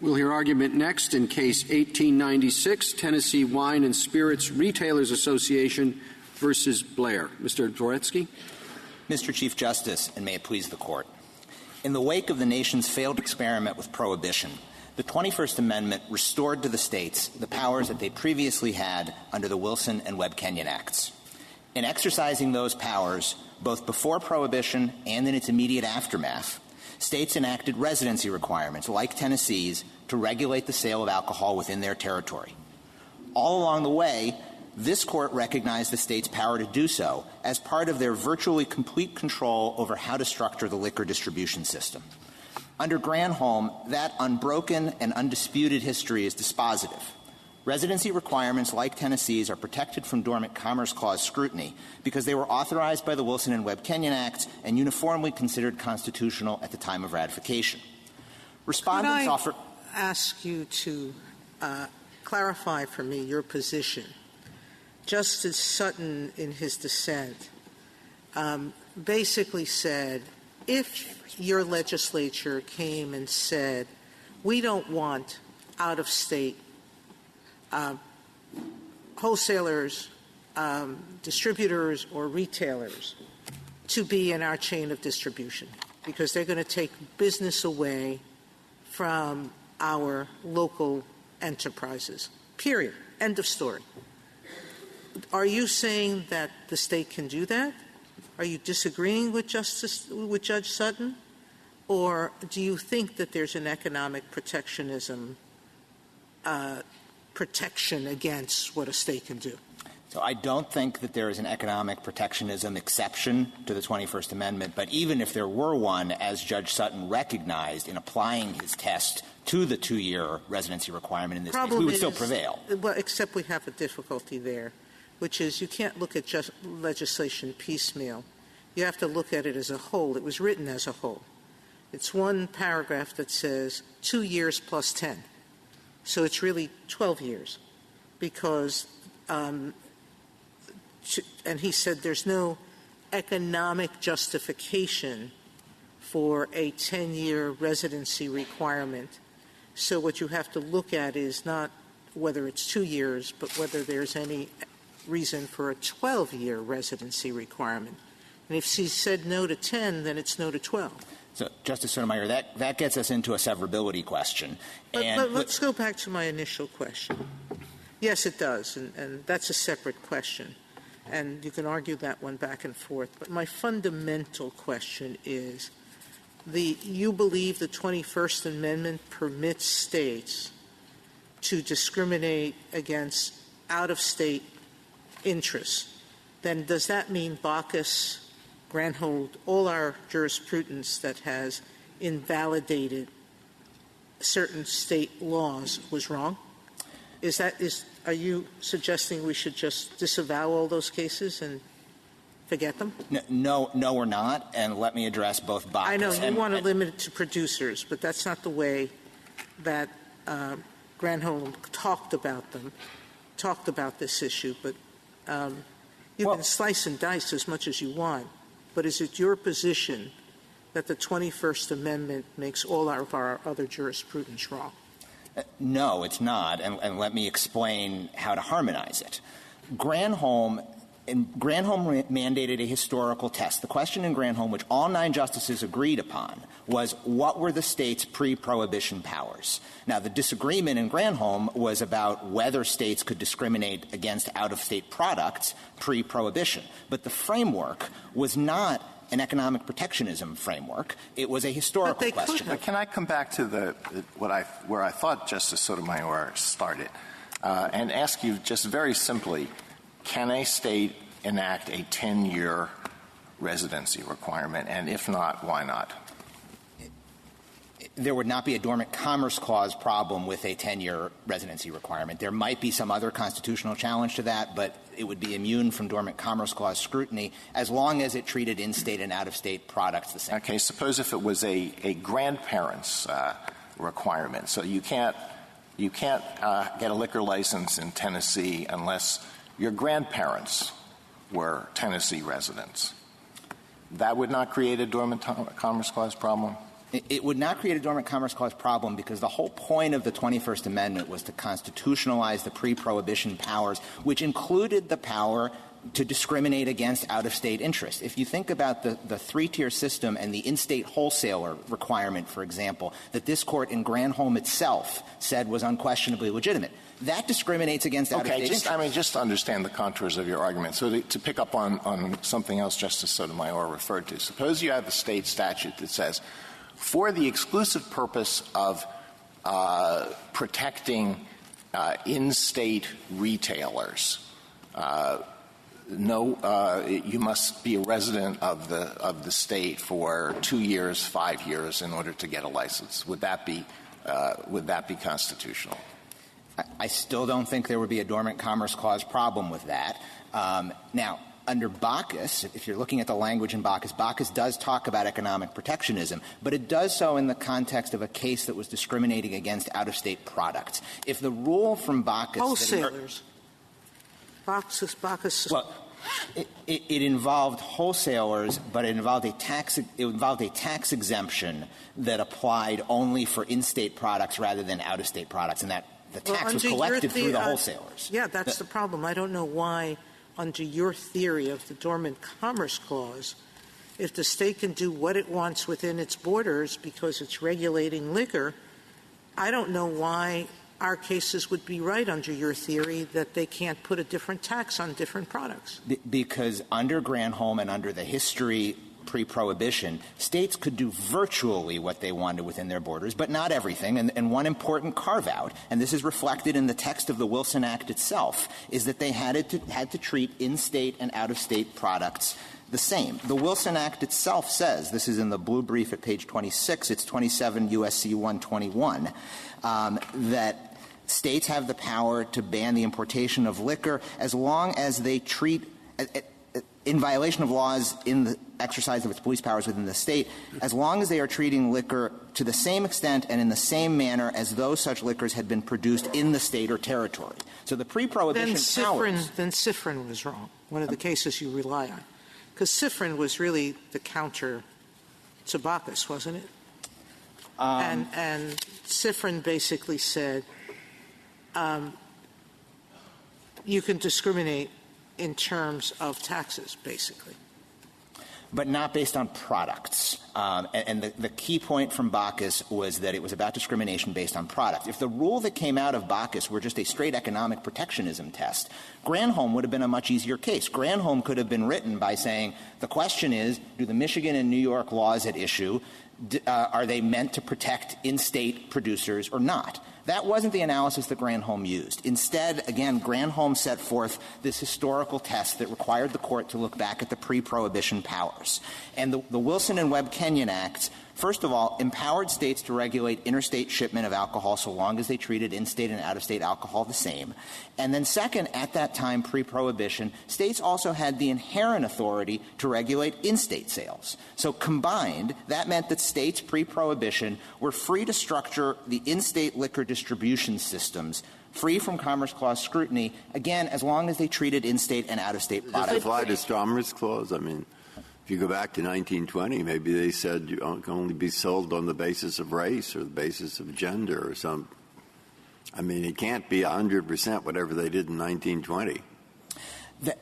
We'll hear argument next in Case 1896, Tennessee Wine and Spirits Retailers Association versus Blair. Mr. DVORETZKY. Mr. Chief Justice, and may it please the Court. In the wake of the nation's failed experiment with prohibition, the 21st Amendment restored to the states the powers that they previously had under the Wilson and Webb-Kenyon Acts. In exercising those powers, both before prohibition and in its immediate aftermath, states enacted residency requirements, like Tennessee's, to regulate the sale of alcohol within their territory. All along the way, this Court recognized the state's power to do so as part of their virtually complete control over how to structure the liquor distribution system. Under Granholm, that unbroken and undisputed history is dispositive. Residency requirements like Tennessee's are protected from Dormant Commerce Clause scrutiny because they were authorized by the Wilson and Webb-Kenyon Acts and uniformly considered constitutional at the time of ratification. Respondents offer. Could I ask you to clarify for me your position? Justice Sutton, in his dissent, basically said, if your legislature came and said, we don't want out-of-state wholesalers, distributors, or retailers to be in our chain of distribution because they're going to take business away from our local enterprises, period. End of story. Are you saying that the state can do that? Are you disagreeing with Judge Sutton? Or do you think that there's an economic protectionism protection against what a state can do? So I don't think that there is an economic protectionism exception to the 21st Amendment, but even if there were one, as Judge Sutton recognized in applying his test to the 2-year residency requirement in this case, we would still prevail. Well, except we have a difficulty there, which is you can't look at just legislation piecemeal. You have to look at it as a whole. It was written as a whole. It's one paragraph that says 2 years plus 10. So it's really 12 years because and he said there's no economic justification for a 10-year residency requirement. So what you have to look at is not whether it's 2 years, but whether there's any reason for a 12-year residency requirement. And if he said no to 10, then it's no to 12. So, Justice Sotomayor, that gets us into a severability question. But let's go back to my initial question. Yes, it does, and that's a separate question. And you can argue that one back and forth. But my fundamental question is, you believe the 21st Amendment permits states to discriminate against out-of-state interests. Then does that mean Baucus, Granholm, all our jurisprudence that has invalidated certain state laws was wrong? Are you suggesting we should just disavow all those cases and forget them? No, we're not. And let me address both Baucus. I know you want to limit it to producers, but that's not the way that Granholm talked about this issue. But you can slice and dice as much as you want. But is it your position that the 21st Amendment makes all of our other jurisprudence wrong? No, it's not, and let me explain how to harmonize it. Granholm mandated a historical test. The question in Granholm, which all 9 justices agreed upon, was what were the state's pre-prohibition powers? Now, the disagreement in Granholm was about whether states could discriminate against out-of-state products pre-prohibition. But the framework was not an economic protectionism framework. It was a historical question. But can I come back to where I thought Justice Sotomayor started and ask you just very simply, can a state enact a 10-year residency requirement? And if not, why not? There would not be a Dormant Commerce Clause problem with a 10-year residency requirement. There might be some other constitutional challenge to that, but it would be immune from Dormant Commerce Clause scrutiny as long as it treated in-state and out-of-state products the same. Okay, suppose if it was a grandparent's requirement. So you can't get a liquor license in Tennessee unless your grandparents were Tennessee residents. That would not create a Dormant Commerce Clause problem? It would not create a dormant commerce clause problem because the whole point of the 21st Amendment was to constitutionalize the pre-prohibition powers, which included the power to discriminate against out-of-state interests. If you think about the three-tier system and the in-state wholesaler requirement, for example, that this court in Granholm itself said was unquestionably legitimate, that discriminates against out-of-state interests. Just to understand the contours of your argument. So to pick up on something else Justice Sotomayor referred to, suppose you have a state statute that says, for the exclusive purpose of protecting in-state retailers, you must be a resident of the state for 2 years, 5 years in order to get a license. Would that be constitutional? I still don't think there would be a dormant commerce clause problem with that. Now, under Bacchus, if you're looking at the language in Bacchus, Bacchus does talk about economic protectionism, but it does so in the context of a case that was discriminating against out-of-state products. If the rule from Bacchus... Wholesalers. Bacchus. Well, it involved wholesalers, but it involved a tax exemption that applied only for in-state products rather than out-of-state products, and that the tax was collected through the wholesalers. Yeah, that's the problem. I don't know why, under your theory of the dormant commerce clause, if the state can do what it wants within its borders because it's regulating liquor, I don't know why our cases would be right under your theory that they can't put a different tax on different products. Because under Granholm and under the history pre-prohibition, states could do virtually what they wanted within their borders, but not everything. And one important carve-out, and this is reflected in the text of the Wilson Act itself, is that they had to treat in-state and out-of-state products the same. The Wilson Act itself says, this is in the blue brief at page 26, it's 27 U.S.C. 121, that states have the power to ban the importation of liquor as long as they treat, in violation of laws in the exercise of its police powers within the state, as long as they are treating liquor to the same extent and in the same manner as though such liquors had been produced in the state or territory. So the pre-prohibition powers... Then Sifrin was wrong, one of the cases you rely on. Because Sifrin was really the counter to Bacchus, wasn't it? And Sifrin basically said you can discriminate in terms of taxes, basically. But not based on products. And the key point from Bacchus was that it was about discrimination based on product. If the rule that came out of Bacchus were just a straight economic protectionism test, Granholm would have been a much easier case. Granholm could have been written by saying, the question is, do the Michigan and New York laws at issue, are they meant to protect in-state producers or not? That wasn't the analysis that Granholm used. Instead, again, Granholm set forth this historical test that required the court to look back at the pre-prohibition powers. And the Wilson and Webb-Kenyon Acts, first of all, empowered states to regulate interstate shipment of alcohol so long as they treated in-state and out-of-state alcohol the same. And then second, at that time, pre-prohibition, states also had the inherent authority to regulate in-state sales. So combined, that meant that states pre-prohibition were free to structure the in-state liquor distribution systems free from Commerce Clause scrutiny, again, as long as they treated in-state and out-of-state products. Does it apply to Commerce Clause? I mean, if you go back to 1920, maybe they said you can only be sold on the basis of race or the basis of gender or some. I mean, it can't be 100% whatever they did in 1920.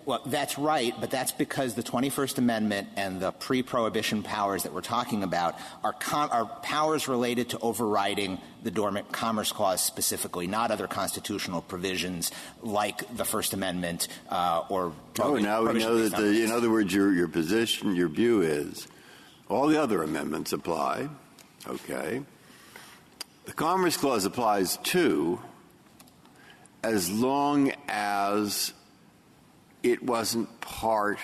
Well, that's right, but that's because the 21st Amendment and the pre-prohibition powers that we're talking about are powers related to overriding the Dormant Commerce Clause specifically, not other constitutional provisions like the First Amendment or prohibition. Now we know that, in other words, your position, your view is all the other amendments apply, okay. The Commerce Clause applies too, as long as it wasn't part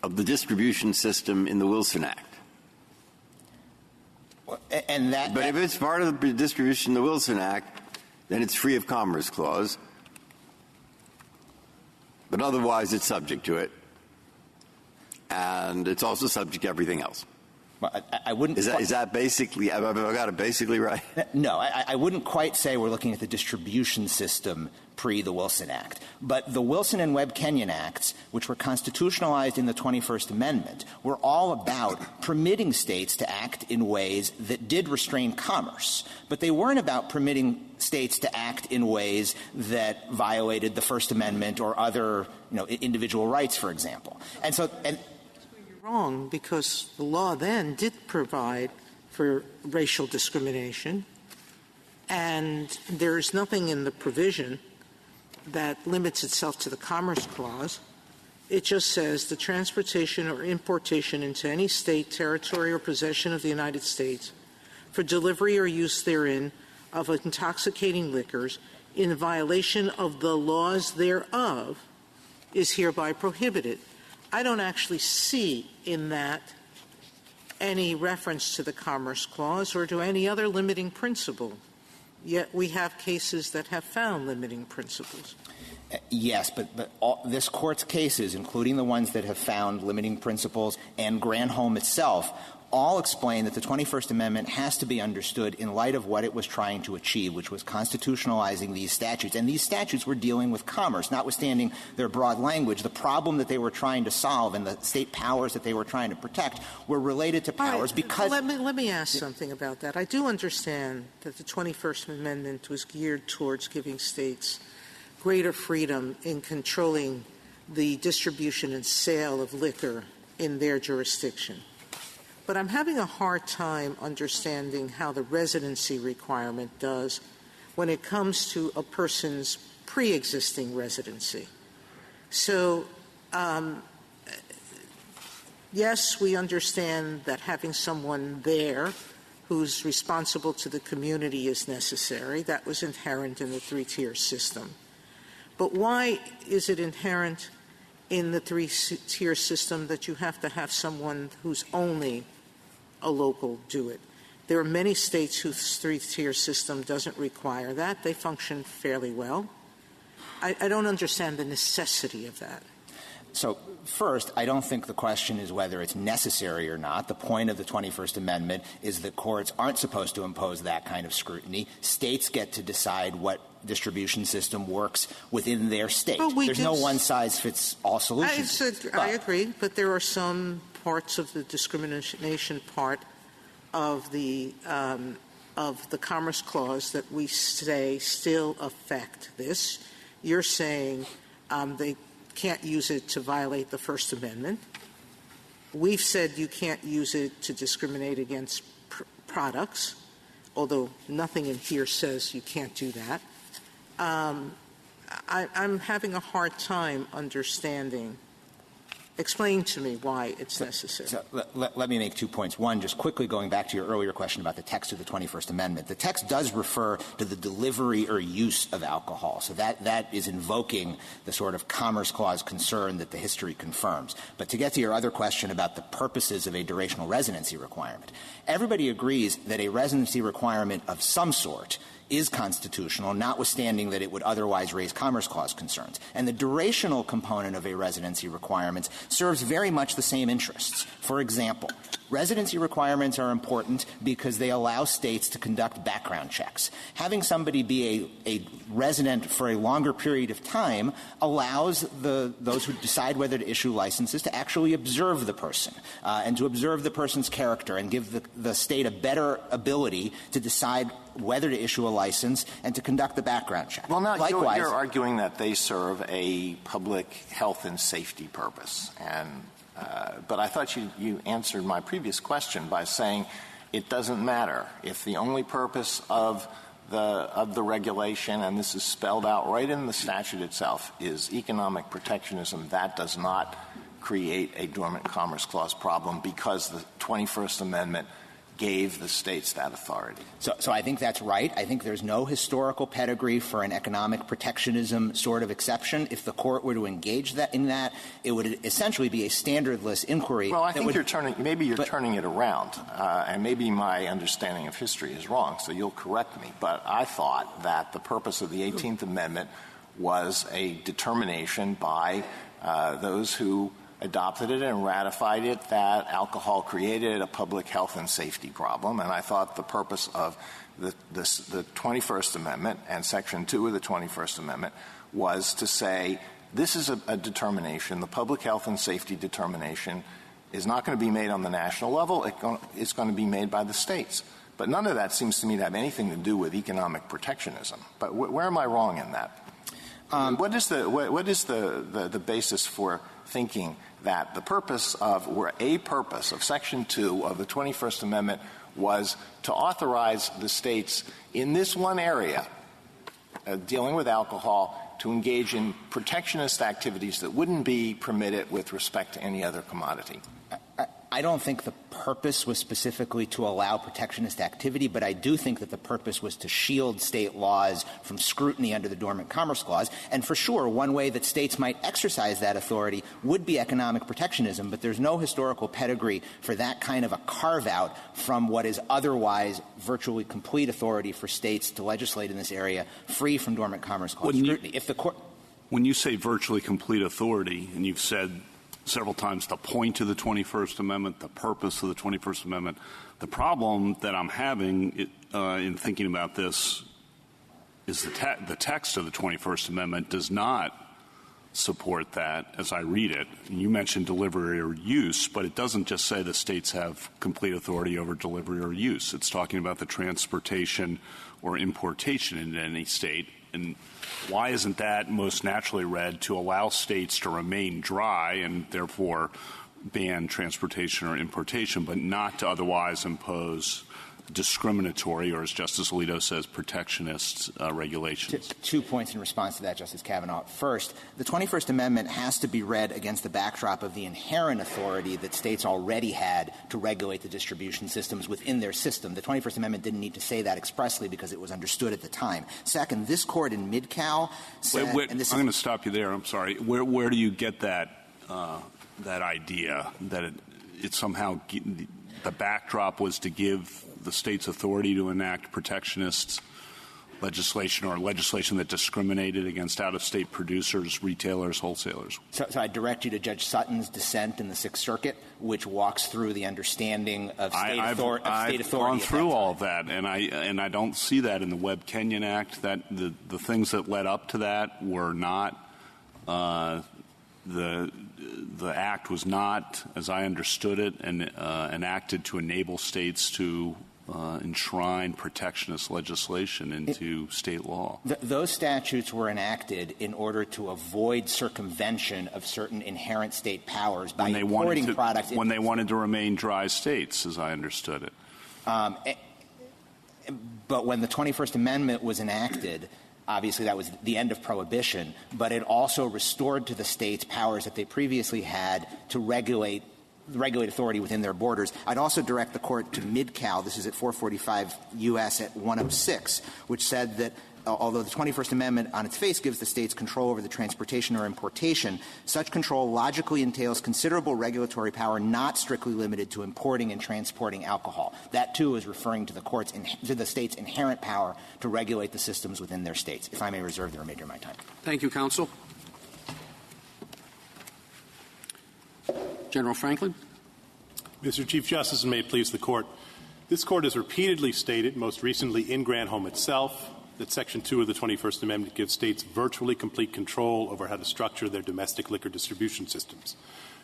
of the distribution system in the Wilson Act. But if it's part of the distribution in the Wilson Act, then it's free of Commerce Clause. But otherwise, it's subject to it. And it's also subject to everything else. Well, I wouldn't. Is that basically? Have I got it basically right? No, I wouldn't quite say we're looking at the distribution system pre the Wilson Act. But the Wilson and Webb-Kenyon Acts, which were constitutionalized in the 21st Amendment, were all about permitting states to act in ways that did restrain commerce. But they weren't about permitting states to act in ways that violated the First Amendment or other, individual rights, for example. And so, wrong, because the law then did provide for racial discrimination, and there's nothing in the provision that limits itself to the Commerce Clause. It just says the transportation or importation into any state, territory, or possession of the United States for delivery or use therein of intoxicating liquors in violation of the laws thereof is hereby prohibited. I don't actually see in that any reference to the Commerce Clause or to any other limiting principle. Yet we have cases that have found limiting principles. Yes, but this Court's cases, including the ones that have found limiting principles and Granholm itself, all explain that the 21st Amendment has to be understood in light of what it was trying to achieve, which was constitutionalizing these statutes. And these statutes were dealing with commerce, notwithstanding their broad language. The problem that they were trying to solve and the state powers that they were trying to protect were related to powers because— Let me ask something about that. I do understand that the 21st Amendment was geared towards giving states greater freedom in controlling the distribution and sale of liquor in their jurisdiction. But I'm having a hard time understanding how the residency requirement does when it comes to a person's pre-existing residency. So, yes, we understand that having someone there who's responsible to the community is necessary. That was inherent in the three-tier system. But why is it inherent in the three-tier system that you have to have someone who's only a local do it? There are many states whose three-tier system doesn't require that. They function fairly well. I don't understand the necessity of that. So, first, I don't think the question is whether it's necessary or not. The point of the 21st Amendment is that courts aren't supposed to impose that kind of scrutiny. States get to decide what distribution system works within their state. There's no one-size-fits-all solution. I agree, but there are some parts of the discrimination part of the Commerce Clause that we say still affect this. You're saying they can't use it to violate the First Amendment. We've said you can't use it to discriminate against products, although nothing in here says you can't do that. I'm having a hard time understanding. Explain to me why it's necessary. So let me make 2 points. One, just quickly going back to your earlier question about the text of the 21st Amendment. The text does refer to the delivery or use of alcohol. So that is invoking the sort of Commerce Clause concern that the history confirms. But to get to your other question about the purposes of a durational residency requirement, everybody agrees that a residency requirement of some sort is constitutional, notwithstanding that it would otherwise raise Commerce Clause concerns. And the durational component of a residency requirement serves very much the same interests. For example, residency requirements are important because they allow states to conduct background checks. Having somebody be a resident for a longer period of time allows those who decide whether to issue licenses to actually observe the person and to observe the person's character and give the state a better ability to decide whether to issue a license and to conduct the background check. Well, now likewise, you're arguing that they serve a public health and safety purpose, but I thought you answered my previous question by saying it doesn't matter if the only purpose of the regulation, and this is spelled out right in the statute itself, is economic protectionism. That does not create a dormant Commerce Clause problem because the 21st Amendment gave the states that authority. So I think that's right. I think there's no historical pedigree for an economic protectionism sort of exception. If the court were to engage in that, it would essentially be a standardless inquiry. Well, I think you're turning it around, and maybe my understanding of history is wrong, so you'll correct me. But I thought that the purpose of the 18th Amendment was a determination by those who adopted it and ratified it that alcohol created a public health and safety problem. And I thought the purpose of the 21st Amendment and Section 2 of the 21st Amendment was to say this is a determination, the public health and safety determination is not going to be made on the national level. It's going to be made by the states. But none of that seems to me to have anything to do with economic protectionism. But where am I wrong in that? What is the basis for thinking that the purpose of Section 2 of the 21st Amendment was to authorize the states in this one area, dealing with alcohol, to engage in protectionist activities that wouldn't be permitted with respect to any other commodity? I don't think the purpose was specifically to allow protectionist activity, but I do think that the purpose was to shield state laws from scrutiny under the Dormant Commerce Clause. And for sure, one way that states might exercise that authority would be economic protectionism, but there's no historical pedigree for that kind of a carve-out from what is otherwise virtually complete authority for states to legislate in this area free from Dormant Commerce Clause scrutiny. When you say virtually complete authority, and you've said several times the point of the 21st Amendment, the purpose of the 21st Amendment. The problem that I'm having in thinking about this is the text of the 21st Amendment does not support that as I read it. You mentioned delivery or use, but it doesn't just say the states have complete authority over delivery or use. It's talking about the transportation or importation into any state. And why isn't that most naturally read to allow states to remain dry and therefore ban transportation or importation, but not to otherwise impose discriminatory, or as Justice Alito says, protectionist regulations? 2 points in response to that, Justice Kavanaugh. First, the 21st Amendment has to be read against the backdrop of the inherent authority that states already had to regulate the distribution systems within their system. The 21st Amendment didn't need to say that expressly because it was understood at the time. Second, this court in Mid-Cal said— I'm going to stop you there. I'm sorry. Where do you get that idea that it somehow the backdrop was to give the state's authority to enact protectionist legislation or legislation that discriminated against out-of-state producers, retailers, wholesalers? So I direct you to Judge Sutton's dissent in the Sixth Circuit, which walks through the understanding of state authority. I've gone through all of that, and I don't see that in the Webb-Kenyon Act. That the things that led up to that were not the act was not, as I understood it, enacted to enable states to enshrine protectionist legislation into state law. Those statutes were enacted in order to avoid circumvention of certain inherent state powers by importing products. When they wanted to remain dry states, as I understood it. But when the 21st Amendment was enacted, obviously that was the end of Prohibition, but it also restored to the states powers that they previously had to regulate authority within their borders. I'd also direct the court to Mid-Cal. This is at 445 U.S. at 106, which said that although the 21st Amendment on its face gives the states control over the transportation or importation, such control logically entails considerable regulatory power not strictly limited to importing and transporting alcohol. That, too, is referring to the states' inherent power to regulate the systems within their states. If I may reserve the remainder of my time. Thank you, counsel. General Franklin. Mr. Chief Justice, and may it please the Court, this Court has repeatedly stated, most recently in Granholm itself, that Section 2 of the 21st Amendment gives states virtually complete control over how to structure their domestic liquor distribution systems.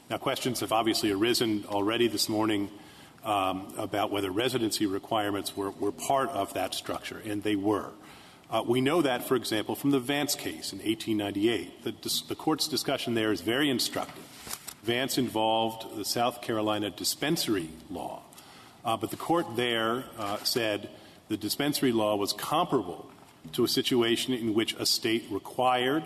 Now, questions have obviously arisen already this morning about whether residency requirements were part of that structure, and they were. We know that, for example, from the Vance case in 1898. The Court's discussion there is very instructive. Vance involved the South Carolina dispensary law, but the Court there said the dispensary law was comparable to a situation in which a state required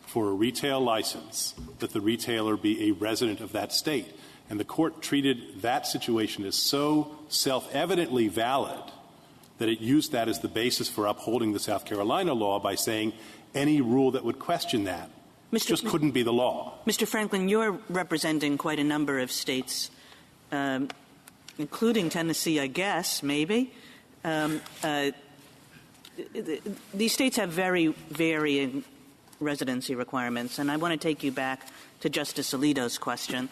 for a retail license that the retailer be a resident of that state. And the Court treated that situation as so self-evidently valid that it used that as the basis for upholding the South Carolina law by saying any rule that would question that just couldn't be the law. Mr. Franklin, you're representing quite a number of states, including Tennessee, I guess, maybe. These states have very varying residency requirements. And I want to take you back to Justice Alito's question.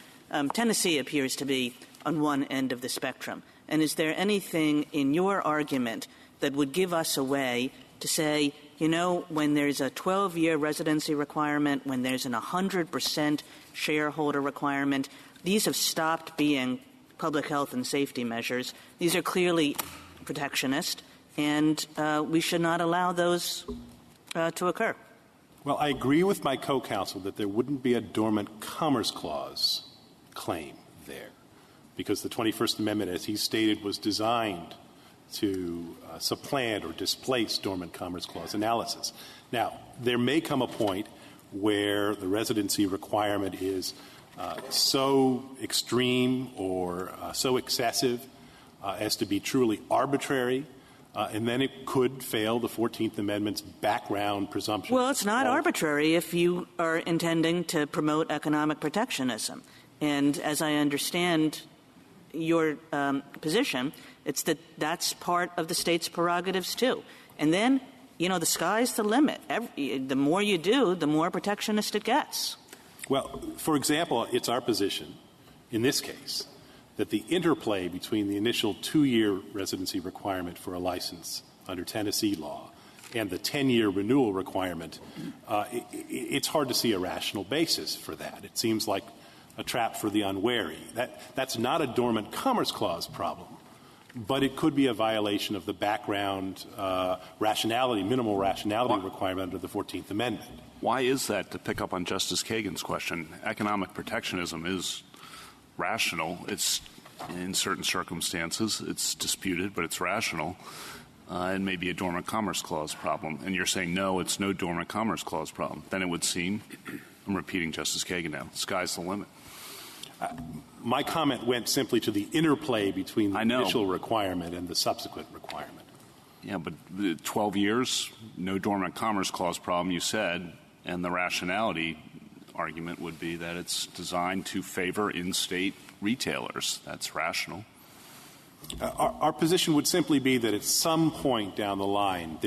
Tennessee appears to be on one end of the spectrum. And is there anything in your argument that would give us a way to say, you know, when there's a 12-year residency requirement, when there's an 100% shareholder requirement, these have stopped being public health and safety measures. These are clearly protectionist, and we should not allow those to occur. Well, I agree with my co-counsel that there wouldn't be a dormant commerce clause claim there, because the 21st Amendment, as he stated, was designed to supplant or displace dormant commerce clause analysis. Now, there may come a point where the residency requirement is so extreme or so excessive as to be truly arbitrary, and then it could fail the 14th Amendment's background presumption. Well, it's not arbitrary if you are intending to promote economic protectionism. And as I understand your position, it's that that's part of the state's prerogatives, too. And then, you know, the sky's the limit. The more you do, the more protectionist it gets. Well, for example, it's our position in this case that the interplay between the initial 2-year residency requirement for a license under Tennessee law and the 10-year renewal requirement, it's hard to see a rational basis for that. It seems like a trap for the unwary. That's not a dormant commerce clause problem, but it could be a violation of the background rationality, minimal rationality requirement under the 14th Amendment. Why is that, to pick up on Justice Kagan's question? Economic protectionism is rational. It's, in certain circumstances, it's disputed, but it's rational. And maybe a dormant commerce clause problem. And you're saying, no, it's no dormant commerce clause problem. Then it would seem, I'm repeating Justice Kagan now, sky's the limit. My comment went simply to the interplay between the initial requirement and the subsequent requirement. Yeah, but 12 years, no dormant commerce clause problem, you said, and the rationality argument would be that it's designed to favor in-state retailers. That's rational. Our position would simply be that at some point down the line,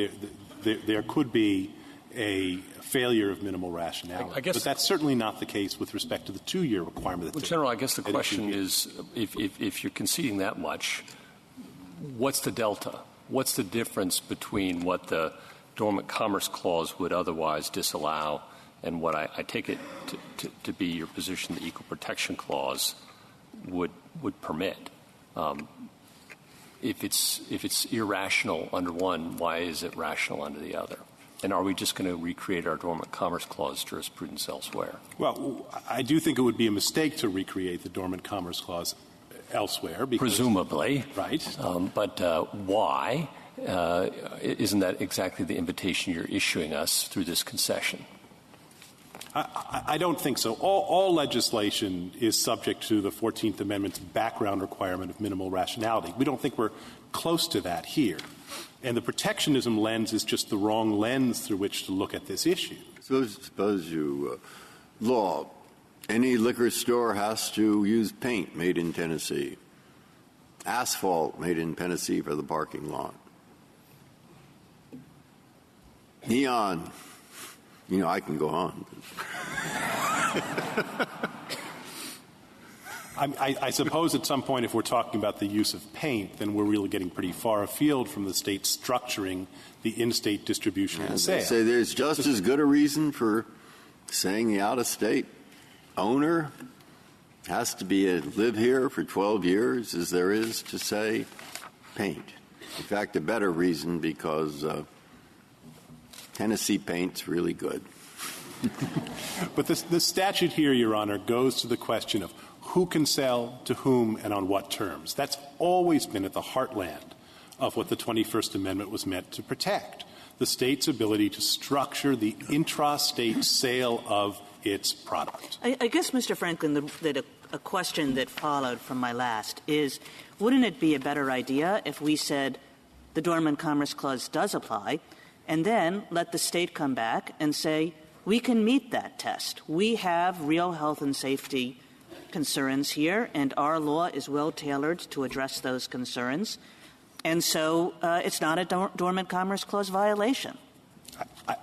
there could be a failure of minimal rationality. I guess, but that's certainly not the case with respect to the 2-year requirement. Well, General, I guess the question is, if you're conceding that much, what's the delta? What's the difference between what the dormant commerce clause would otherwise disallow and what I take it to be your position the equal protection clause would permit? If it's irrational under one, why is it rational under the other? And are we just going to recreate our dormant commerce clause jurisprudence elsewhere? Well, I do think it would be a mistake to recreate the dormant commerce clause elsewhere. Because, presumably. Right. But why? Isn't that exactly the invitation you're issuing us through this concession? I don't think so. All legislation is subject to the 14th Amendment's background requirement of minimal rationality. We don't think we're close to that here. And the protectionism lens is just the wrong lens through which to look at this issue. Suppose you law. Any liquor store has to use paint made in Tennessee, asphalt made in Tennessee for the parking lot, neon. You know, I can go on. I suppose at some point, if we're talking about the use of paint, then we're really getting pretty far afield from the state structuring the in-state distribution and sale. They say there's just as good a reason for saying the out-of-state owner has to live here for 12 years as there is to say paint. In fact, a better reason because Tennessee paint's really good. But the statute here, Your Honor, goes to the question of who can sell to whom and on what terms. That's always been at the heartland of what the 21st Amendment was meant to protect, the state's ability to structure the intrastate sale of its product. I guess, Mr. Franklin, a question that followed from my last is, wouldn't it be a better idea if we said the Dormant Commerce Clause does apply, and then let the state come back and say, we can meet that test. We have real health and safety concerns here, and our law is well tailored to address those concerns. And so it's not a Dormant Commerce Clause violation.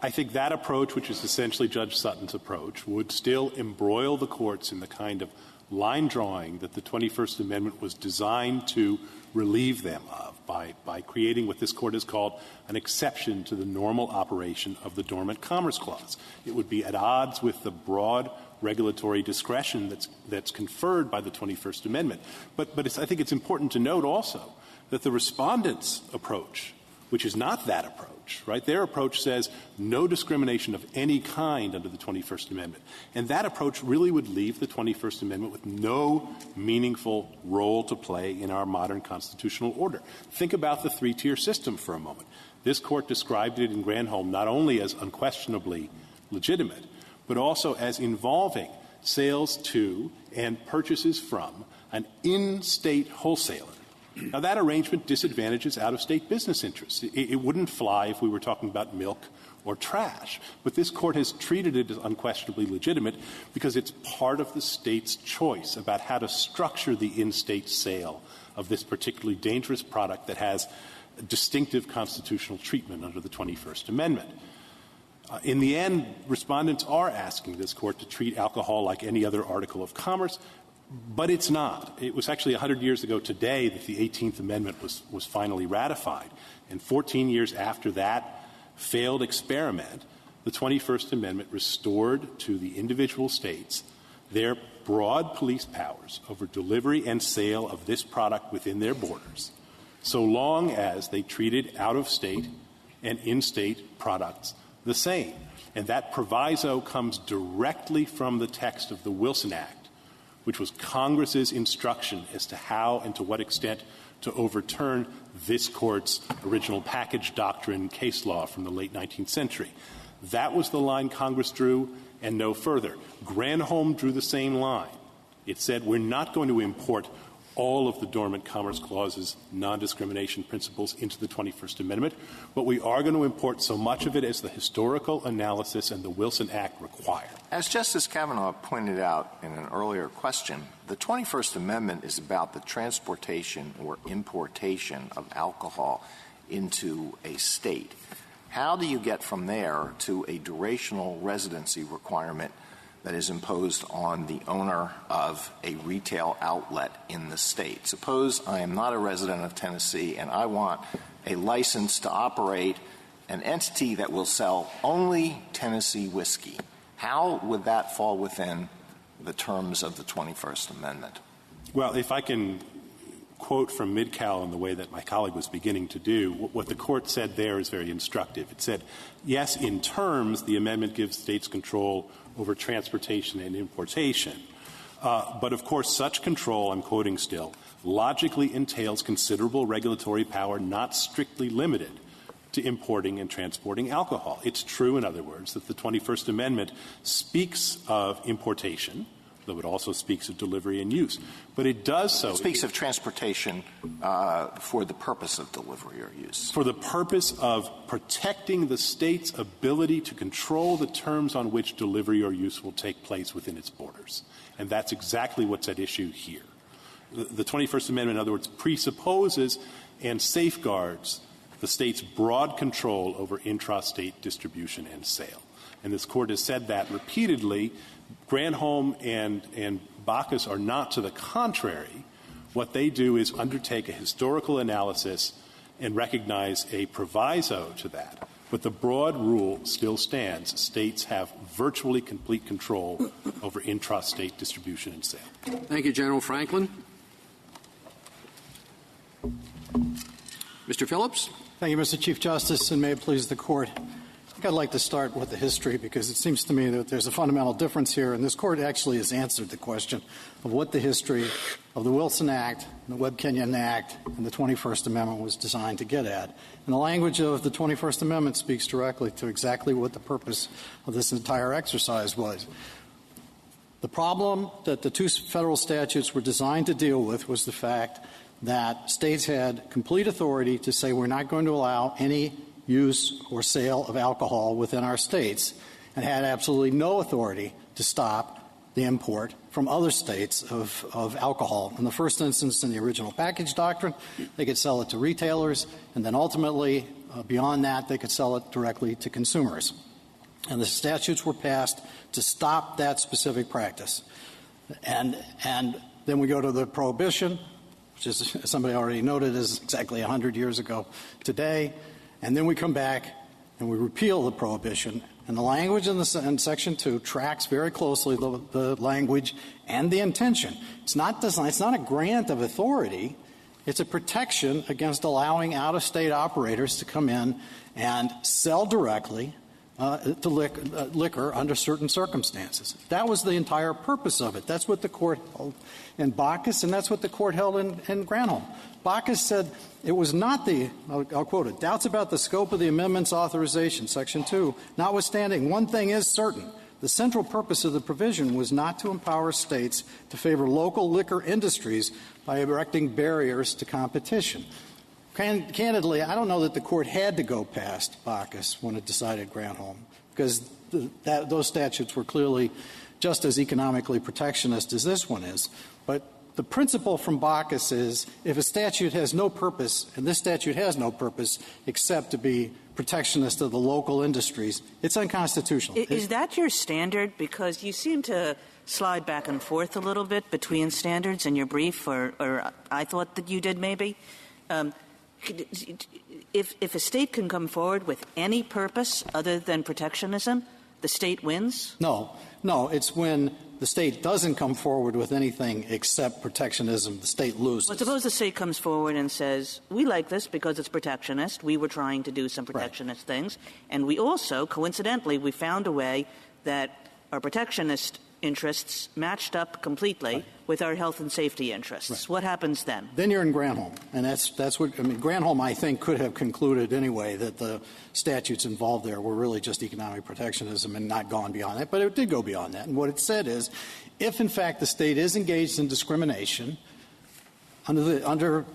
I think that approach, which is essentially Judge Sutton's approach, would still embroil the courts in the kind of line drawing that the 21st Amendment was designed to relieve them of by creating what this Court has called an exception to the normal operation of the Dormant Commerce Clause. It would be at odds with the broad regulatory discretion that's conferred by the 21st Amendment. But I think it's important to note also that the Respondents' approach, which is not that approach, right? Their approach says no discrimination of any kind under the 21st Amendment. And that approach really would leave the 21st Amendment with no meaningful role to play in our modern constitutional order. Think about the three-tier system for a moment. This Court described it in Granholm not only as unquestionably legitimate, but also as involving sales to and purchases from an in-state wholesaler. Now, that arrangement disadvantages out-of-state business interests. It wouldn't fly if we were talking about milk or trash. But this Court has treated it as unquestionably legitimate because it's part of the state's choice about how to structure the in-state sale of this particularly dangerous product that has distinctive constitutional treatment under the 21st Amendment. In the end, Respondents are asking this Court to treat alcohol like any other article of commerce, but it's not. It was actually 100 years ago today that the 18th Amendment was finally ratified. And 14 years after that failed experiment, the 21st Amendment restored to the individual states their broad police powers over delivery and sale of this product within their borders, so long as they treated out-of-state and in-state products the same. And that proviso comes directly from the text of the Wilson Act, which was Congress's instruction as to how and to what extent to overturn this Court's original package doctrine case law from the late 19th century. That was the line Congress drew, and no further. Granholm drew the same line. It said we're not going to import all of the Dormant Commerce Clause's non-discrimination principles into the 21st Amendment, but we are going to import so much of it as the historical analysis and the Wilson Act require. As Justice Kavanaugh pointed out in an earlier question, the 21st Amendment is about the transportation or importation of alcohol into a state. How do you get from there to a durational residency requirement that is imposed on the owner of a retail outlet in the state? Suppose I am not a resident of Tennessee and I want a license to operate an entity that will sell only Tennessee whiskey. How would that fall within the terms of the 21st Amendment? Well, if I can quote from Mid-Cal in the way that my colleague was beginning to do, what the Court said there is very instructive. It said, yes, in terms, the amendment gives states control over transportation and importation. But, of course, such control, I'm quoting still, logically entails considerable regulatory power not strictly limited to importing and transporting alcohol. It's true, in other words, that the 21st Amendment speaks of importation, though it also speaks of delivery and use. But it does so. It speaks of transportation for the purpose of delivery or use. For the purpose of protecting the state's ability to control the terms on which delivery or use will take place within its borders. And that's exactly what's at issue here. The 21st Amendment, in other words, presupposes and safeguards the state's broad control over intrastate distribution and sale. And this Court has said that repeatedly. Granholm and Bacchus are not to the contrary. What they do is undertake a historical analysis and recognize a proviso to that. But the broad rule still stands. States have virtually complete control over intrastate distribution and sale. Thank you, General Franklin. Mr. Phillips. Thank you, Mr. Chief Justice, and may it please the Court. I think I'd like to start with the history because it seems to me that there's a fundamental difference here, and this Court actually has answered the question of what the history of the Wilson Act, the Webb-Kenyon Act, and the 21st Amendment was designed to get at. And the language of the 21st Amendment speaks directly to exactly what the purpose of this entire exercise was. The problem that the two federal statutes were designed to deal with was the fact that states had complete authority to say we're not going to allow any use or sale of alcohol within our states, and had absolutely no authority to stop the import from other states of alcohol. In the first instance, in the original package doctrine, they could sell it to retailers, and then ultimately, beyond that, they could sell it directly to consumers. And the statutes were passed to stop that specific practice. And then we go to the prohibition, which is, as somebody already noted, is exactly 100 years ago today. And then we come back and we repeal the prohibition. And the language in Section 2 tracks very closely the language and the intention. It's not a grant of authority. It's a protection against allowing out-of-state operators to come in and sell directly to liquor under certain circumstances. That was the entire purpose of it. That's what the court held in Bacchus, and that's what the court held in Granholm. Bacchus said it was not I'll quote it, doubts about the scope of the amendment's authorization, Section 2, notwithstanding, one thing is certain. The central purpose of the provision was not to empower states to favor local liquor industries by erecting barriers to competition. Candidly, I don't know that the court had to go past Bacchus when it decided Granholm, because those statutes were clearly just as economically protectionist as this one is. But the principle from Bacchus is if a statute has no purpose, and this statute has no purpose except to be protectionist of the local industries, it's unconstitutional. Is that your standard? Because you seem to slide back and forth a little bit between standards in your brief, or I thought that you did maybe. If a state can come forward with any purpose other than protectionism, the state wins? No, it's when the state doesn't come forward with anything except protectionism, the state loses. Well, suppose the state comes forward and says, we like this because it's protectionist. We were trying to do some protectionist things. And we also, coincidentally, we found a way that our protectionist interests matched up completely with our health and safety interests. What happens then? Then you're in Granholm. And that's what, Granholm, I think, could have concluded anyway that the statutes involved there were really just economic protectionism and not gone beyond that. But it did go beyond that. And what it said is, if in fact the state is engaged in discrimination under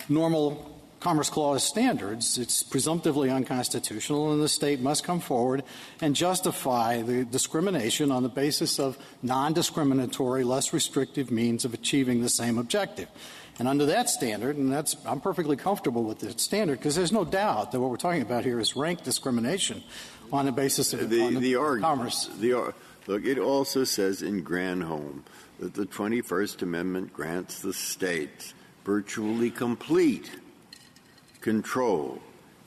normal Commerce Clause standards, it's presumptively unconstitutional, and the state must come forward and justify the discrimination on the basis of non-discriminatory, less restrictive means of achieving the same objective. And under that standard, and I'm perfectly comfortable with that standard, because there's no doubt that what we're talking about here is rank discrimination on the basis of commerce. Look, it also says in Granholm that the 21st Amendment grants the states virtually complete control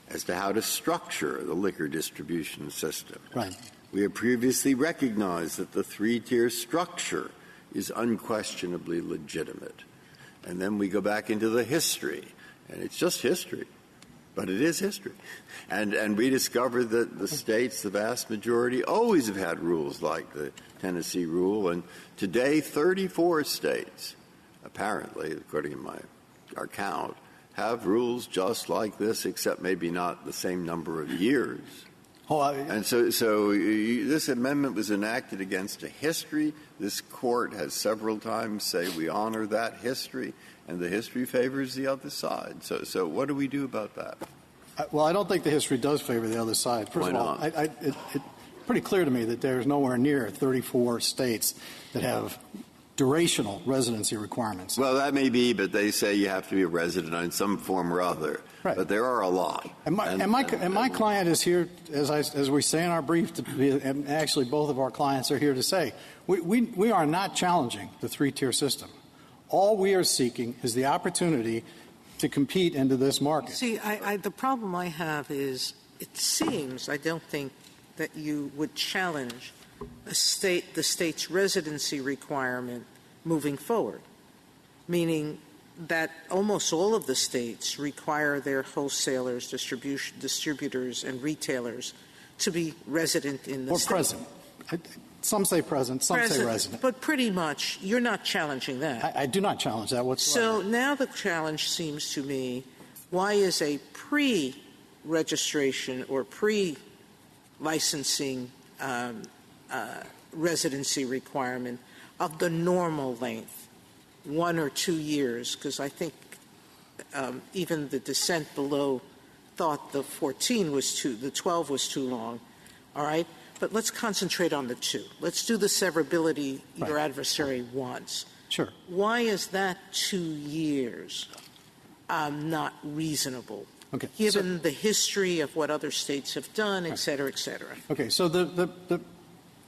as to how to structure the liquor distribution system. Right. We have previously recognized that the three-tier structure is unquestionably legitimate. And then we go back into the history, and it's just history, but it is history. And we discovered that the states, the vast majority, always have had rules like the Tennessee rule, and today 34 states, apparently, according to our count, have rules just like this, except maybe not the same number of years. And so this amendment was enacted against a history. This court has several times say we honor that history, and the history favors the other side. So what do we do about that? Well, I don't think the history does favor the other side. First Why not? of all, it's pretty clear to me that there's nowhere near 34 states that have durational residency requirements. Well, that may be, but they say you have to be a resident in some form or other. Right. But there are a lot. And my client is here, as we say in our brief, and actually both of our clients are here to say, we are not challenging the three-tier system. All we are seeking is the opportunity to compete into this market. See, the problem I have is it seems, I don't think, that you would challenge the state's residency requirement moving forward, meaning that almost all of the states require their wholesalers, distributors, and retailers to be resident in the state. Or present. Some say present, some say resident. But pretty much, you're not challenging that. I do not challenge that whatsoever. So now the challenge seems to me, why is a pre-registration or pre-licensing residency requirement of the normal length, 1 or 2 years, because I think even the dissent below thought the 14 was the 12 was too long, all right? but let's concentrate on the two. Let's do the severability your Right. adversary wants. Sure. Why is that 2 years not reasonable, Okay. given the history of what other states have done, et cetera, et cetera? Okay, so the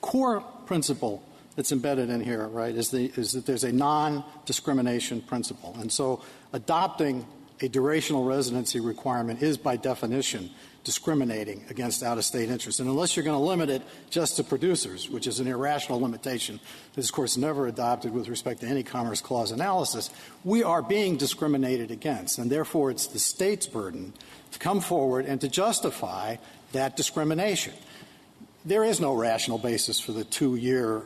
core principle that's embedded in here, right, is that there's a non-discrimination principle. And so adopting a durational residency requirement is, by definition, discriminating against out-of-state interests. And unless you're going to limit it just to producers, which is an irrational limitation that is, of course, never adopted with respect to any Commerce Clause analysis, we are being discriminated against. And therefore, it's the state's burden to come forward and to justify that discrimination. There is no rational basis for the 2-year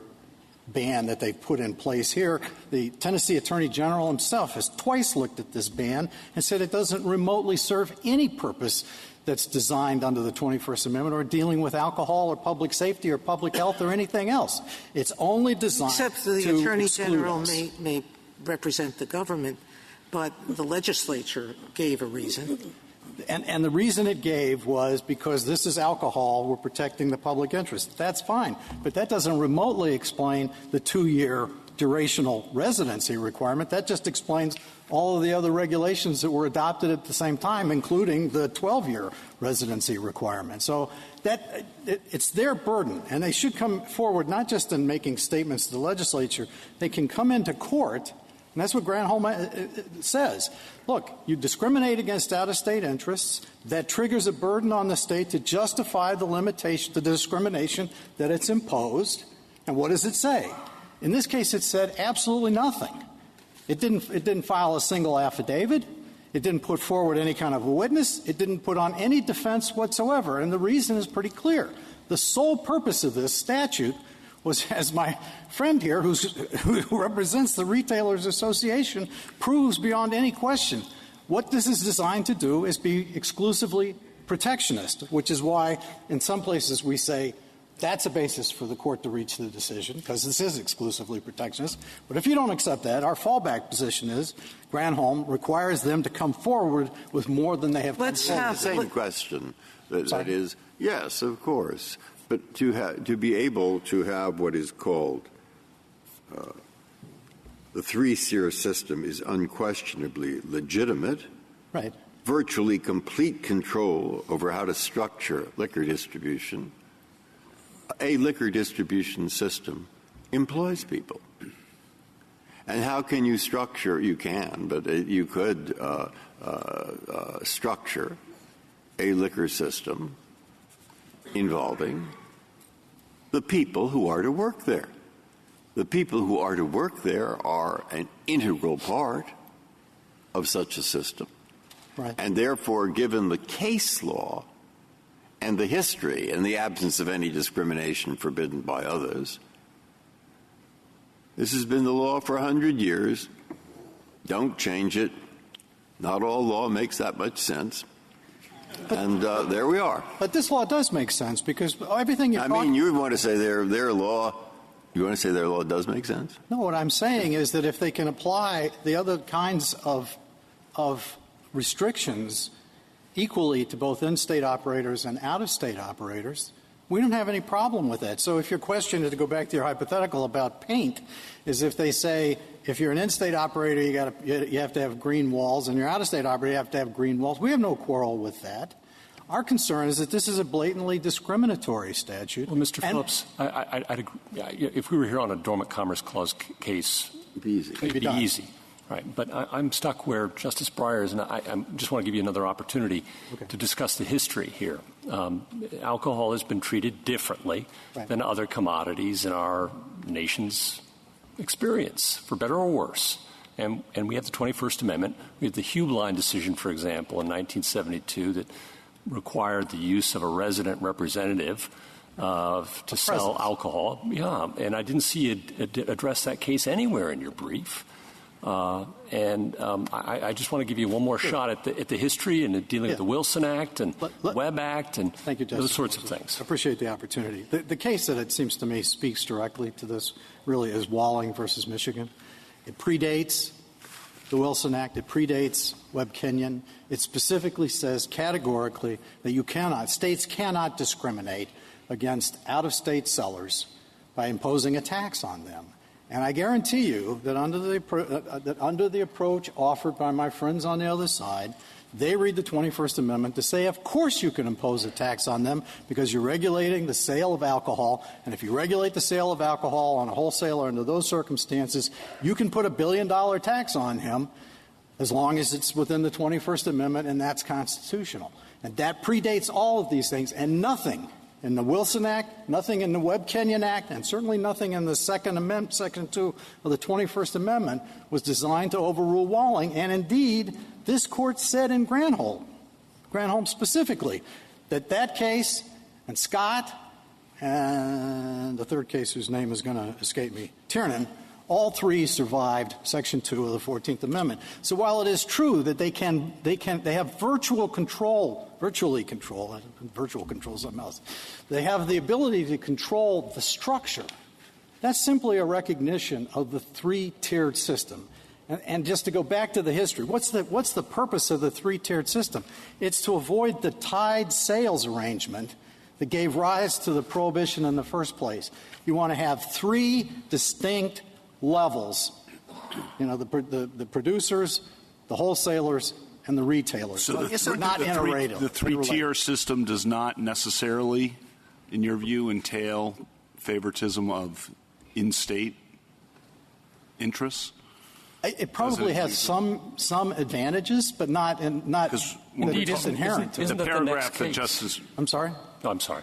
ban that they've put in place here. The Tennessee Attorney General himself has twice looked at this ban and said it doesn't remotely serve any purpose that's designed under the 21st Amendment or dealing with alcohol or public safety or public health or anything else. It's only designed Except the to Attorney exclude General us. may represent the government, but the legislature gave a reason. And the reason it gave was because this is alcohol, we're protecting the public interest. That's fine. But that doesn't remotely explain the 2-year durational residency requirement. That just explains all of the other regulations that were adopted at the same time, including the 12-year residency requirement. So it's their burden, and they should come forward not just in making statements to the legislature. They can come into court, and that's what Granholm says. Look, you discriminate against out-of-state interests. That triggers a burden on the state to justify the limitation, the discrimination that it's imposed. And what does it say? In this case, it said absolutely nothing. It didn't file a single affidavit. It didn't put forward any kind of a witness. It didn't put on any defense whatsoever. And the reason is pretty clear. The sole purpose of this statute was, as my friend here, who represents the Retailers Association, proves beyond any question, what this is designed to do is be exclusively protectionist, which is why in some places we say that's a basis for the court to reach the decision, because this is exclusively protectionist. But if you don't accept that, our fallback position is Granholm requires them to come forward with more than they have come forward. The same question. That is, yes, of course. But to be able to have what is called the 3-tier system is unquestionably legitimate. Right. Virtually complete control over how to structure liquor distribution. A liquor distribution system employs people. And how can you structure? You can, but you could structure a liquor system involving the people who are to work there. The people who are to work there are an integral part of such a system. Right. And therefore, given the case law and the history and the absence of any discrimination forbidden by others, this has been the law for 100 years. Don't change it. Not all law makes that much sense. And there we are. But this law does make sense because everything you're I mean, you want to say their law. You want to say their law does make sense? No, what I'm saying is that if they can apply the other kinds of restrictions equally to both in-state operators and out-of-state operators, we don't have any problem with that. So if your question, to go back to your hypothetical about paint, is if they say if you're an in-state operator, you have to have green walls, and you're out-of-state operator, you have to have green walls. We have no quarrel with that. Our concern is that this is a blatantly discriminatory statute. Well, Mr. Phillips, I'd agree. If we were here on a Dormant Commerce Clause case, it'd be easy. It'd be easy. Right. But I'm stuck where Justice Breyer is, and I just want to give you another opportunity to discuss the history here. Alcohol has been treated differently than other commodities in our nation's experience, for better or worse. And we have the 21st Amendment. We have the Hubline decision, for example, in 1972 that required the use of a resident representative to sell alcohol. Yeah, and I didn't see you address that case anywhere in your brief. I just want to give you one more shot at the history and dealing with the Wilson Act and Webb Act and those sorts of things. I appreciate the opportunity. The case that it seems to me speaks directly to this really is Walling versus Michigan. It predates the Wilson Act. It predates Webb-Kenyon. It specifically says categorically that states cannot discriminate against out-of-state sellers by imposing a tax on them. And I guarantee you that under the approach offered by my friends on the other side, they read the 21st Amendment to say, of course you can impose a tax on them because you're regulating the sale of alcohol. And if you regulate the sale of alcohol on a wholesaler under those circumstances, you can put $1 billion tax on him as long as it's within the 21st Amendment, and that's constitutional. And that predates all of these things, and nothing in the Wilson Act, nothing in the Webb-Kenyon Act, and certainly nothing in the Second Amendment, Section 2 of the 21st Amendment was designed to overrule Walling. And indeed, this Court said in Granholm specifically, that case and Scott and the third case whose name is going to escape me, Tiernan, all three survived Section 2 of the 14th Amendment. So while it is true that they have virtually control, something else. They have the ability to control the structure. That's simply a recognition of the three-tiered system. And just to go back to the history, what's the purpose of the three-tiered system? It's to avoid the tied sales arrangement that gave rise to the prohibition in the first place. You want to have three distinct levels, the producers, the wholesalers, and the retailers. So not interrelated. The three-tier system does not necessarily, in your view, entail favoritism of in-state interests? It probably has some advantages, but not just inherent. The paragraph that Justice I'm sorry? No, I'm sorry.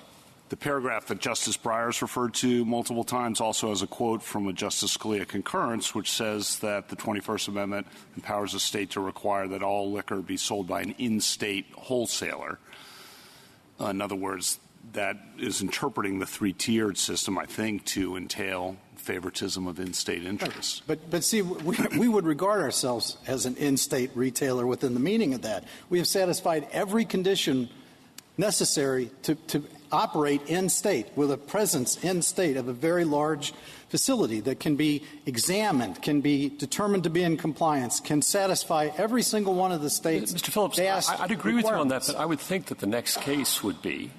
The paragraph that Justice Breyer's referred to multiple times also has a quote from a Justice Scalia concurrence, which says that the 21st Amendment empowers a state to require that all liquor be sold by an in-state wholesaler. In other words, that is interpreting the three-tiered system, I think, to entail favoritism of in-state interests. But see, we would regard ourselves as an in-state retailer within the meaning of that. We have satisfied every condition necessary to operate in-state with a presence in-state of a very large facility that can be examined, can be determined to be in compliance, can satisfy every single one of the states. Mr. Phillips, I'd agree with you on that, but I would think that the next case would be,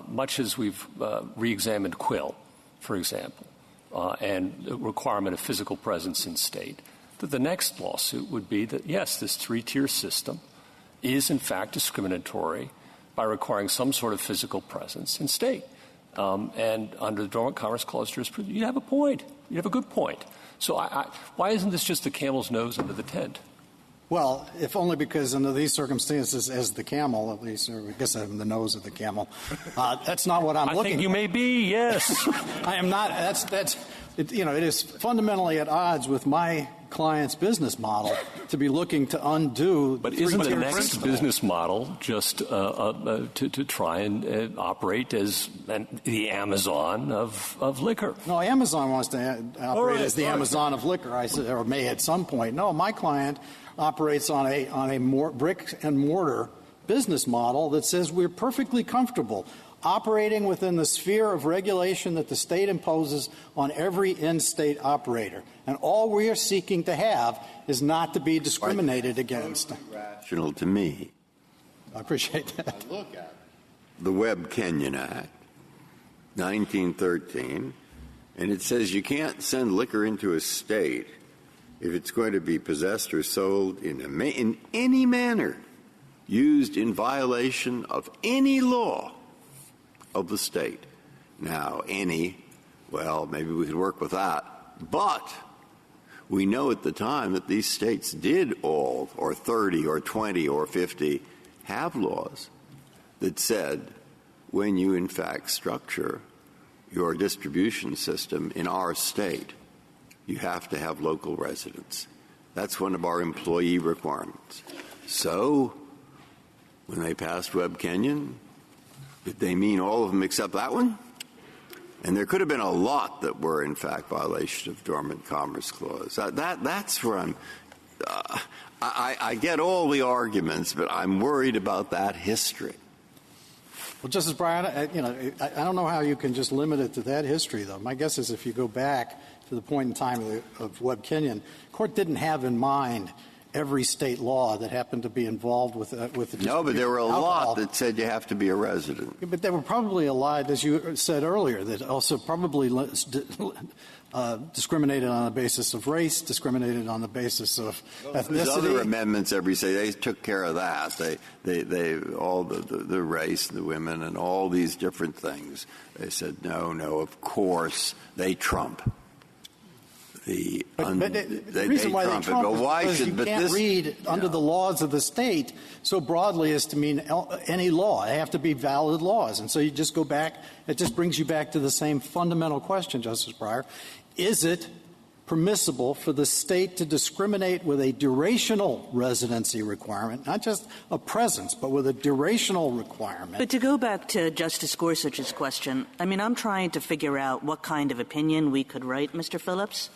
much as we've re-examined Quill, for example, and the requirement of physical presence in state, that the next lawsuit would be that, yes, this three-tier system is in fact discriminatory by requiring some sort of physical presence in state. And under the Dormant Commerce Clause jurisprudence, you have a point. You have a good point. So why isn't this just the camel's nose under the tent? Well, if only because under these circumstances, as the camel, at least, or I guess I'm the nose of the camel, that's not what I'm looking for. I think you may be, yes. I am not. It is fundamentally at odds with my client's business model to be looking to undo. But isn't the next business model just to try and operate as the Amazon of liquor? No, Amazon wants to operate as the Amazon of liquor, or may at some point. No, my client operates on a brick and mortar business model that says we're perfectly comfortable operating within the sphere of regulation that the state imposes on every in-state operator. And all we are seeking to have is not to be discriminated against. Rational to me. I appreciate that. I look at the Webb-Kenyon Act, 1913, and it says you can't send liquor into a state if it's going to be possessed or sold in any manner used in violation of any law of the state. Now, well, maybe we could work with that. But we know at the time that these states did all, or 30 or 20 or 50, have laws that said when you in fact structure your distribution system in our state, you have to have local residents. That's one of our employee requirements. So when they passed Webb-Kenyon, did they mean all of them except that one? And there could have been a lot that were, in fact, violation of Dormant Commerce Clause. That's where I get all the arguments, but I'm worried about that history. Well, Justice Breyer, I don't know how you can just limit it to that history, though. My guess is if you go back to the point in time of Webb-Kenyon, the Court didn't have in mind every state law that happened to be involved with the No, but there were a alcohol. lot that said you have to be a resident. Yeah, but there were probably a lot, as you said earlier, that also probably discriminated on the basis of race, discriminated on the basis of ethnicity. There's other amendments every state. They took care of that. They all the race, the women, and all these different things. They said, no, of course, they trump. The reason why they trump is because you can't read under the laws of the state so broadly as to mean any law. They have to be valid laws. And so you just go back. It just brings you back to the same fundamental question, Justice Breyer. Is it permissible for the state to discriminate with a durational residency requirement, not just a presence, but with a durational requirement? But to go back to Justice Gorsuch's question, I mean, I'm trying to figure out what kind of opinion we could write, Mr. Phillips,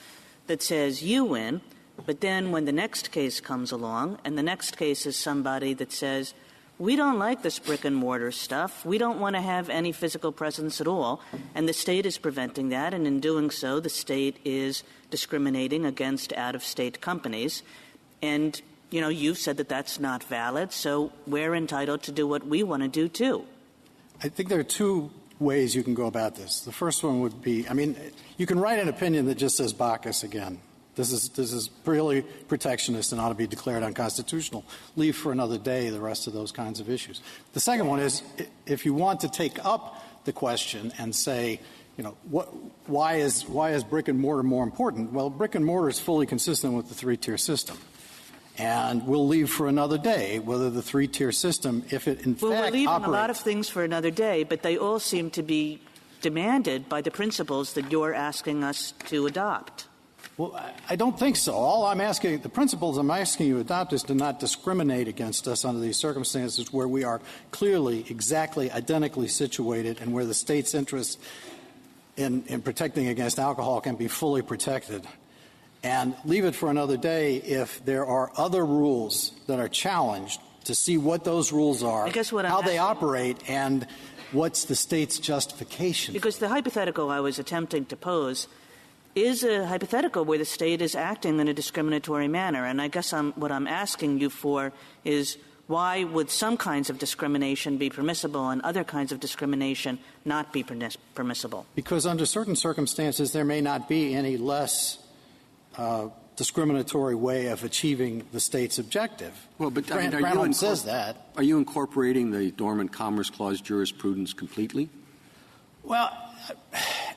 that says you win, but then when the next case comes along, and the next case is somebody that says, we don't like this brick-and-mortar stuff, we don't want to have any physical presence at all, and the state is preventing that, and in doing so, the state is discriminating against out-of-state companies. And, you know, you've said that that's not valid, so we're entitled to do what we want to do, too. I think there are two ways you can go about this. The first one would be, I mean, you can write an opinion that just says Bacchus again. This is really protectionist and ought to be declared unconstitutional. Leave for another day the rest of those kinds of issues. The second one is, if you want to take up the question and say, you know, why is brick and mortar more important? Well, brick and mortar is fully consistent with the three-tier system. And we'll leave for another day whether the three-tier system, if it in fact we're leaving operates. A lot of things for another day, but they all seem to be demanded by the principles that you're asking us to adopt. Well, I don't think so. The principles I'm asking you to adopt is to not discriminate against us under these circumstances where we are clearly, exactly, identically situated and where the state's interest in protecting against alcohol can be fully protected. And leave it for another day if there are other rules that are challenged to see what those rules are, how they operate, and what's the state's justification. Because the hypothetical I was attempting to pose is a hypothetical where the state is acting in a discriminatory manner. And I guess what I'm asking you for is why would some kinds of discrimination be permissible and other kinds of discrimination not be permissible? Because under certain circumstances there may not be any less discriminatory way of achieving the state's objective. Well, but Granholm says that. Are you incorporating the Dormant Commerce Clause jurisprudence completely? Well,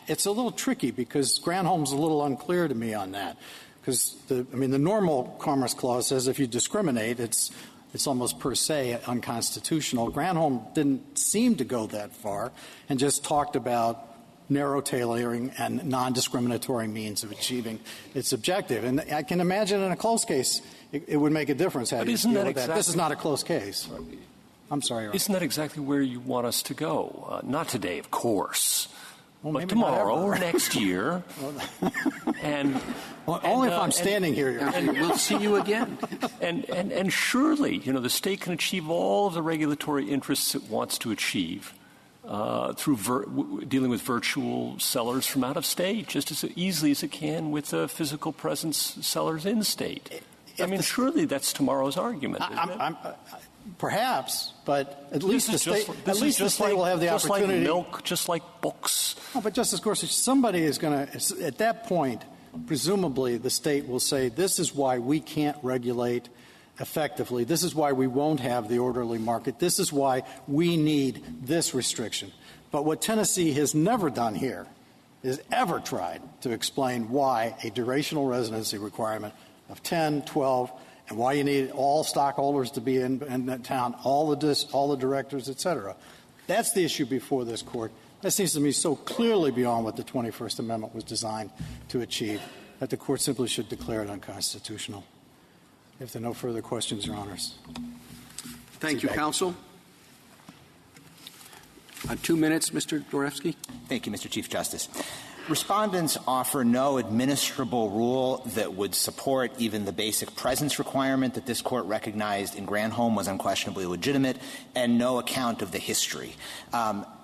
it's a little tricky because Granholm's a little unclear to me on that. Because the normal Commerce Clause says if you discriminate, it's almost per se unconstitutional. Granholm didn't seem to go that far and just talked about narrow tailoring and non-discriminatory means of achieving its objective. And I can imagine in a close case it would make a difference. But isn't that exactly? This is not a close case. I'm sorry. Isn't that exactly where you want us to go? Not today, of course. Well, but tomorrow or next year. Only if I'm standing here. And we'll see you again. And surely, the state can achieve all of the regulatory interests it wants to achieve through dealing with virtual sellers from out of state, just as easily as it can with physical presence sellers in state. Surely that's tomorrow's argument. Perhaps, but at least the state will have the opportunity. Just like milk, just like books. Oh, but Justice Gorsuch, somebody is going to, at that point, presumably the state will say, this is why we can't regulate effectively. This is why we won't have the orderly market. This is why we need this restriction. But what Tennessee has never done here is ever tried to explain why a durational residency requirement of 10, 12, and why you need all stockholders to be in town, all the directors, et cetera. That's the issue before this Court. That seems to me so clearly beyond what the 21st Amendment was designed to achieve that the Court simply should declare it unconstitutional. If there are no further questions, Your Honors. Thank you, counsel. 2 minutes, Mr. DVORETZKY. Thank you, Mr. Chief Justice. Respondents offer no administrable rule that would support even the basic presence requirement that this Court recognized in Granholm was unquestionably legitimate, and no account of the history.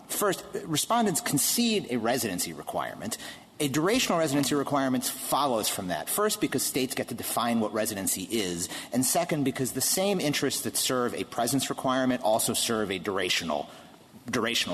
First, respondents concede a residency requirement, A durational residency requirement follows from that. First, because states get to define what residency is, and second, because the same interests that serve a presence requirement also serve a durational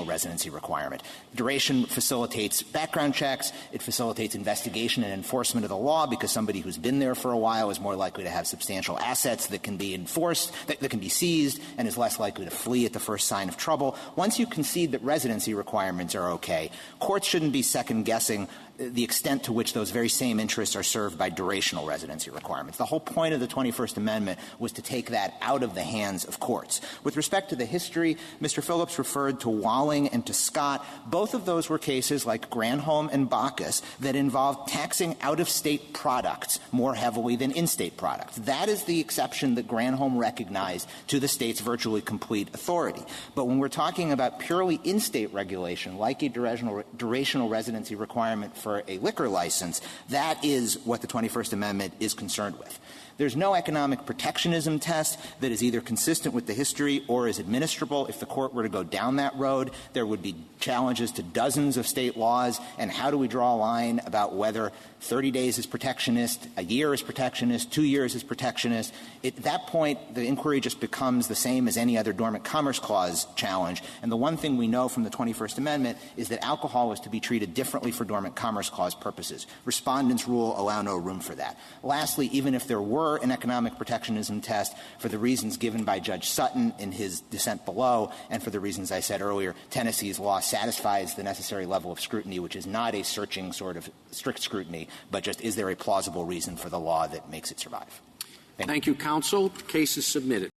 residency requirement. Duration facilitates background checks. It facilitates investigation and enforcement of the law because somebody who's been there for a while is more likely to have substantial assets that can be enforced, that can be seized, and is less likely to flee at the first sign of trouble. Once you concede that residency requirements are okay, courts shouldn't be second-guessing the extent to which those very same interests are served by durational residency requirements. The whole point of the 21st Amendment was to take that out of the hands of courts. With respect to the history, Mr. Phillips referred to Walling and to Scott. Both of those were cases like Granholm and Bacchus that involved taxing out-of-state products more heavily than in-state products. That is the exception that Granholm recognized to the state's virtually complete authority. But when we're talking about purely in-state regulation, like a durational residency requirement for a liquor license, that is what the 21st Amendment is concerned with. There's no economic protectionism test that is either consistent with the history or is administrable. If the court were to go down that road, there would be challenges to dozens of state laws, and how do we draw a line about whether 30 days is protectionist, a year is protectionist, 2 years is protectionist. At that point, the inquiry just becomes the same as any other Dormant Commerce Clause challenge. And the one thing we know from the 21st Amendment is that alcohol is to be treated differently for Dormant Commerce Clause purposes. Respondents' rule allow no room for that. Lastly, even if there were an economic protectionism test, for the reasons given by Judge Sutton in his dissent below, and for the reasons I said earlier, Tennessee's law satisfies the necessary level of scrutiny, which is not a searching sort of strict scrutiny, but just is there a plausible reason for the law that makes it survive. Thank you, counsel. Case is submitted.